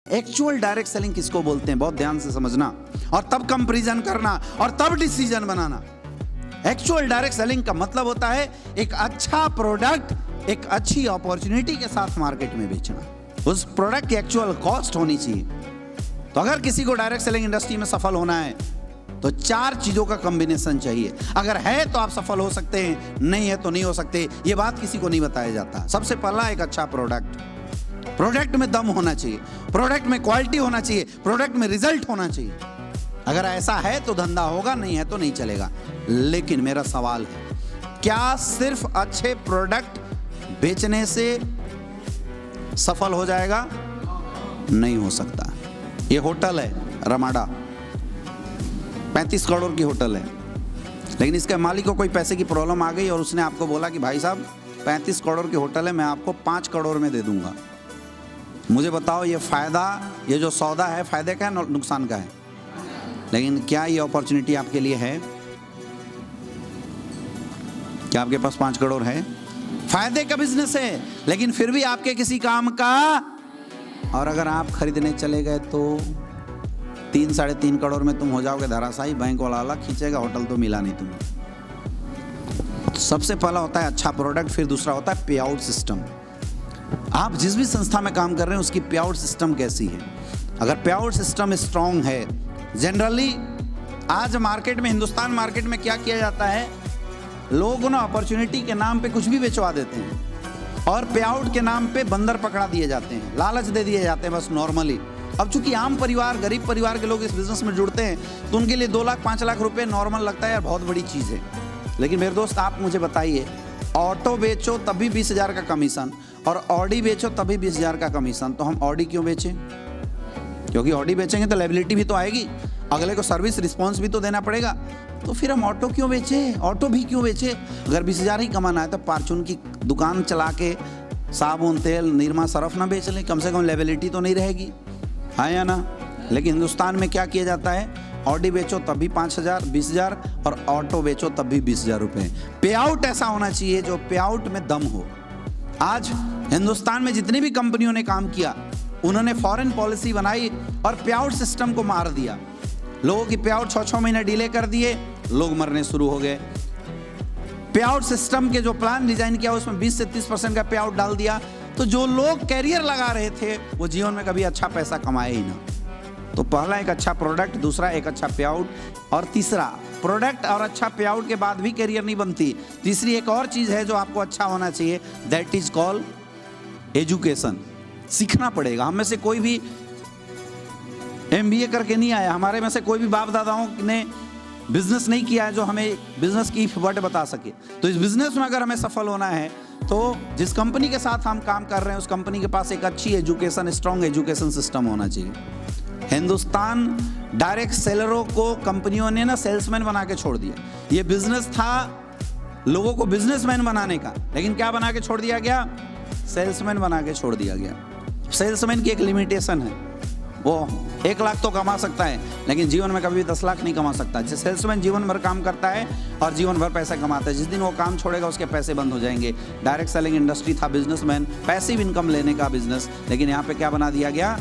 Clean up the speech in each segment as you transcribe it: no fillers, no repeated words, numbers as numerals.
Actual direct selling किसको बोलते हैं, बहुत ध्यान से समझना और तब कंपैरिजन करना और तब डिसीजन बनाना। एक्चुअल डायरेक्ट सेलिंग का मतलब होता है एक अच्छा प्रोडक्ट एक अच्छी अपॉर्चुनिटी के साथ मार्केट में बेचना। उस प्रोडक्ट की एक्चुअल कॉस्ट होनी चाहिए। तो अगर किसी को डायरेक्ट सेलिंग इंडस्ट्री में सफल होना है तो 4 चीजों का कॉम्बिनेशन चाहिए। अगर है तो आप सफल हो सकते हैं, नहीं है तो नहीं हो सकते। ये बात किसी को नहीं बताया जाता। सबसे पहला एक अच्छा प्रोडक्ट में दम होना चाहिए, प्रोडक्ट में क्वालिटी होना चाहिए, प्रोडक्ट में रिजल्ट होना चाहिए। अगर ऐसा है तो धंधा होगा, नहीं है तो नहीं चलेगा। लेकिन मेरा सवाल है, क्या सिर्फ अच्छे प्रोडक्ट बेचने से सफल हो जाएगा? नहीं हो सकता। ये होटल है रमाडा, 35 करोड़ की होटल है, लेकिन इसके मालिक को कोई पैसे की प्रॉब्लम आ गई और उसने आपको बोला कि भाई साहब 35 करोड़ की होटल है, मैं आपको 5 करोड़ में दे दूंगा। मुझे बताओ ये फायदा, ये जो सौदा है फायदे का है नुकसान का है? लेकिन क्या ये अपॉर्चुनिटी आपके लिए है? क्या आपके पास 5 करोड़ है? फायदे का बिजनेस है, लेकिन फिर भी आपके किसी काम का। और अगर आप खरीदने चले गए तो 3-3.5 करोड़ में तुम हो जाओगे धराशायी। बैंक वाला अलग खींचेगा, होटल तो मिला नहीं तुम्हें। सबसे पहला होता है अच्छा प्रोडक्ट, फिर दूसरा होता है पे आउट सिस्टम। आप जिस भी संस्था में काम कर रहे हैं उसकी पे आउट सिस्टम कैसी है? अगर पे आउट सिस्टम स्ट्रांग है, जनरली आज मार्केट में, हिंदुस्तान मार्केट में क्या किया जाता है, लोग ना अपॉर्चुनिटी के नाम पे कुछ भी बेचवा देते हैं और पे आउट के नाम पे बंदर पकड़ा दिए जाते हैं, लालच दे दिए जाते हैं बस नॉर्मली। अब चूंकि आम परिवार, गरीब परिवार के लोग इस बिजनेस में जुड़ते हैं तो उनके लिए 2 लाख 5 लाख रुपए नॉर्मल लगता है यार, बहुत बड़ी चीज़ है। लेकिन मेरे दोस्त आप मुझे बताइए, ऑटो बेचो तभी 20,000 का कमीशन और ऑडी बेचो तभी 20,000 का कमीशन, तो हम ऑडी क्यों बेचें? क्योंकि ऑडी बेचेंगे तो लायबिलिटी भी तो आएगी, अगले को सर्विस रिस्पॉन्स भी तो देना पड़ेगा। तो फिर हम ऑटो क्यों बेचें? ऑटो भी क्यों बेचें? अगर 20,000 ही कमाना है तो फार्चून की दुकान चला के साबुन तेल निरमा सरफ ना बेच लें, कम से कम लायबिलिटी तो नहीं रहेगी, है या ना? लेकिन हिंदुस्तान में क्या किया जाता है, ऑडी बेचो तब भी 5,000 20,000 और ऑटो बेचो तब भी 20,000 रुपये। पे आउट ऐसा होना चाहिए जो पे आउट में दम हो। आज हिंदुस्तान में जितनी भी कंपनियों ने काम किया उन्होंने फॉरेन पॉलिसी बनाई और पे आउट सिस्टम को मार दिया। लोगों की पे आउट 6-6 महीने डिले कर दिए, लोग मरने शुरू हो गए। पे आउट सिस्टम के जो प्लान डिजाइन किया उसमें 20 से 30% का पे आउट डाल दिया, तो जो लोग कैरियर लगा रहे थे वो जीवन में कभी अच्छा पैसा कमाए ही ना। तो पहला एक अच्छा प्रोडक्ट, दूसरा एक अच्छा पे आउट, और तीसरा प्रोडक्ट और अच्छा पे आउट के बाद भी कैरियर नहीं बनती। तीसरी एक और चीज़ है जो आपको अच्छा होना चाहिए, दैट इज कॉल्ड एजुकेशन। सीखना पड़ेगा। हम में से कोई भी MBA करके नहीं आया, हमारे में से कोई भी बाप दादाओं ने बिजनेस नहीं किया है जो हमें बिजनेस की वर्ड बता सके। तो इस बिजनेस में अगर हमें सफल होना है तो जिस कंपनी के साथ हम काम कर रहे हैं उस कंपनी के पास एक अच्छी एजुकेशन, स्ट्रॉन्ग एजुकेशन सिस्टम होना चाहिए। हिंदुस्तान डायरेक्ट सेलरों को कंपनियों ने ना सेल्समैन बना के छोड़ दिया। ये बिजनेस था लोगों को बिजनेसमैन बनाने का, लेकिन क्या बना के छोड़ दिया गया? सेल्समैन बना के छोड़ दिया गया। सेल्समैन की एक लिमिटेशन है, वो 1 लाख तो कमा सकता है लेकिन जीवन में कभी भी 10 लाख नहीं कमा सकता। जैसे सेल्समैन जीवन भर काम करता है और जीवन भर पैसा कमाता है, जिस दिन वो काम छोड़ेगा उसके पैसे बंद हो जाएंगे। डायरेक्ट सेलिंग इंडस्ट्री था बिजनेसमैन, पैसिव इनकम लेने का बिजनेस, लेकिन यहाँ पे क्या बना दिया गया?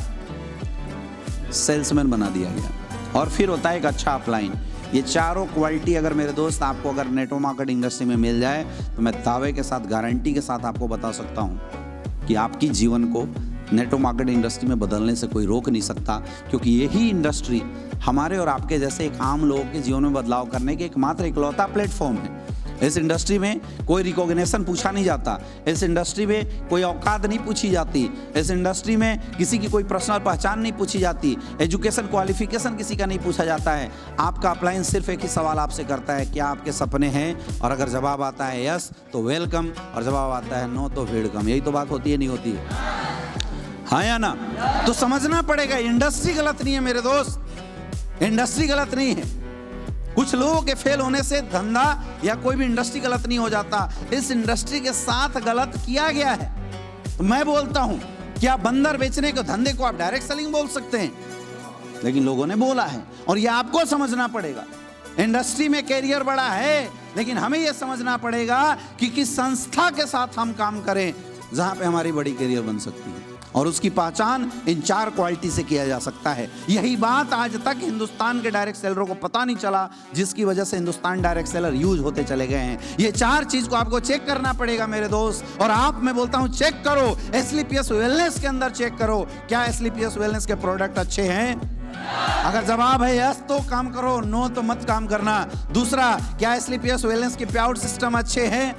सेल्समैन बना दिया गया। और फिर होता है एक अच्छा अपलाइन। ये चारों क्वालिटी अगर मेरे दोस्त आपको अगर नेटवर्क मार्केटिंग इंडस्ट्री में मिल जाए तो मैं दावे के साथ, गारंटी के साथ आपको बता सकता हूँ कि आपकी जीवन को नेटवर्क मार्केटिंग इंडस्ट्री में बदलने से कोई रोक नहीं सकता। क्योंकि यही इंडस्ट्री हमारे और आपके जैसे एक आम लोगों के जीवन में बदलाव करने के एकमात्र इकलौता प्लेटफॉर्म है। इस इंडस्ट्री में कोई रिकॉग्निशन पूछा नहीं जाता, इस इंडस्ट्री में कोई औकात नहीं पूछी जाती, इस इंडस्ट्री में किसी की कोई पर्सनल पहचान नहीं पूछी जाती, एजुकेशन क्वालिफिकेशन किसी का नहीं पूछा जाता है। आपका अपलाइन सिर्फ एक ही सवाल आपसे करता है, क्या आपके सपने हैं? और अगर जवाब आता है यस तो वेलकम, और जवाब आता है नो तो वेलकम। यही तो बात होती है, नहीं होती है? हाँ या ना? तो समझना पड़ेगा, इंडस्ट्री गलत नहीं है मेरे दोस्त, इंडस्ट्री गलत नहीं है। कुछ लोगों के फेल होने से धंधा या कोई भी इंडस्ट्री गलत नहीं हो जाता, इस इंडस्ट्री के साथ गलत किया गया है। तो मैं बोलता हूं, क्या बंदर बेचने के धंधे को आप डायरेक्ट सेलिंग बोल सकते हैं? लेकिन लोगों ने बोला है और ये आपको समझना पड़ेगा। इंडस्ट्री में कैरियर बड़ा है, लेकिन हमें यह समझना पड़ेगा कि किस संस्था के साथ हम काम करें जहां पे हमारी बड़ी कैरियर बन सकती है। और उसकी पहचान इन 4 क्वालिटी से किया जा सकता है। यही बात आज तक हिंदुस्तान के डायरेक्ट सेलरों को पता नहीं चला, जिसकी वजह से हिंदुस्तान डायरेक्ट सेलर यूज होते चले गए हैं। ये 4 चीज को आपको चेक करना पड़ेगा मेरे दोस्त। और आप, मैं बोलता हूं, चेक करो, एसलीपीएस वेलनेस के अंदर चेक करो, क्या एसलीपीएस वेलनेस के प्रोडक्ट अच्छे हैं? अगर जवाब है यस तो काम करो, नो तो मत काम करना। दूसरा, क्या एसलीपीएस वेलनेस के पे आउट सिस्टम अच्छे हैं?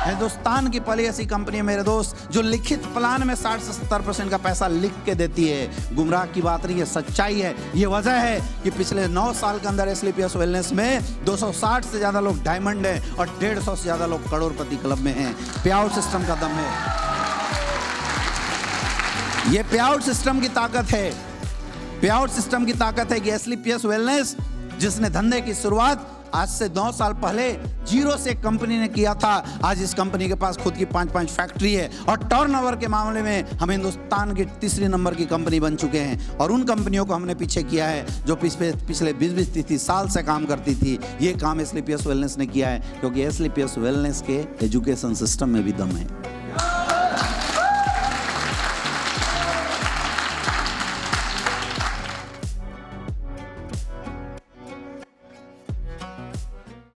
हिंदुस्तान की पहली ऐसी कंपनी है मेरे दोस्त जो लिखित प्लान में 60 से 70% का पैसा लिख के देती है। गुमराह की बात नहीं है, सच्चाई है। ये वजह है कि पिछले 9 साल के अंदर एसलीपीएस वेलनेस में 260 से ज्यादा लोग डायमंड हैं और 150 से ज्यादा लोग करोड़पति क्लब में हैं। पे आउट सिस्टम का दम है, ये पे आउट सिस्टम की ताकत है। पे आउट सिस्टम की ताकत है कि एसलीपीएस वेलनेस, जिसने धंधे की शुरुआत आज से 9 साल पहले 0 से कंपनी ने किया था, आज इस कंपनी के पास खुद की 5 फैक्ट्री है और टर्नओवर के मामले में हम हिंदुस्तान की 3री नंबर की कंपनी बन चुके हैं। और उन कंपनियों को हमने पीछे किया है जो पिछले 20-30 साल से काम करती थी। ये काम एसलीपीएस वेलनेस ने किया है, क्योंकि एसलीपीएस वेलनेस के एजुकेशन सिस्टम में भी दम है।